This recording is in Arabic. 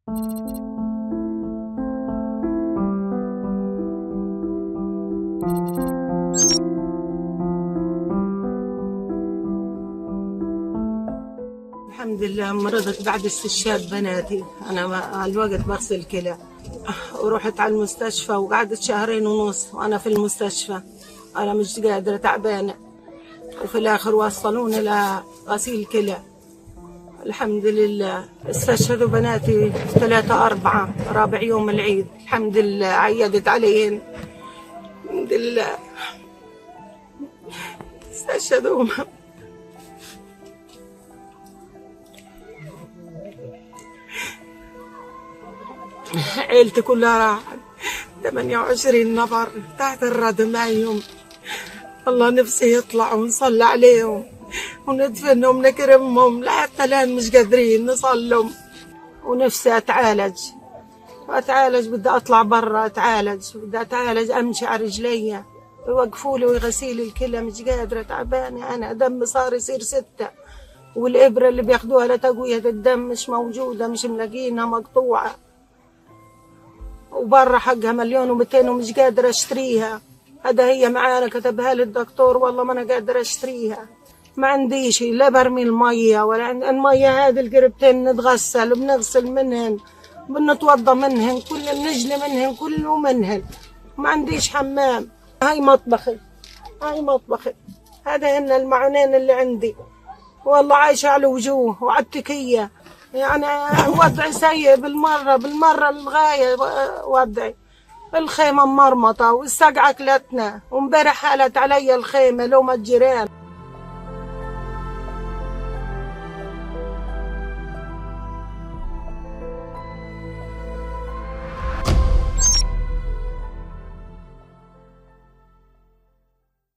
الحمد لله مرضت بعد استشهاد بناتي. أنا على الوقت بغسل كلى ورحت على المستشفى وقعدت 2.5 شهور وأنا في المستشفى. أنا مش قادرة تعبانة، وفي الآخر وصلوني لغسيل كلى. الحمد لله استشهدوا بناتي 3/4 رابع يوم العيد. الحمد لله عيدت عليهم. الحمد لله استشهدوا. عيلتي كلها راحت، 28 نفر تحت الردم معهم. الله نفسي يطلعوا ونصلي عليهم وندفنهم ونكرمهم، لحتى الآن مش قادرين نصلهم. ونفسي أتعالج، بدي أطلع برا أتعالج، أمشي على رجلي، يوقفوا لي ويغسيلي الكلى. مش قادرة تعبانة، أنا دمي صار يصير 6، والإبرة اللي بياخدوها لتقوية الدم مش موجودة، مش ملاقينها، مقطوعة، وبرا حقها 1,200,000 ومش قادرة أشتريها. هذا هي معانا كتبها لي الدكتور، والله ما أنا قادرة أشتريها. ما عنديش لا برمي المية ولا المية هذه القربتين نتغسل وبنغسل منهن، بنتوضى منهن، كل بنجلي منهن، كله منهن. ما عنديش حمام. هاي مطبخي، هذا هن المعونين اللي عندي. والله عايشة على وجوه وعلى التكية، يعني وضعي سيء بالمرة للغاية. وضعي الخيمة مرمطة والسقعة كلتنا، ومبارح حالت علي الخيمة لو ما الجيران.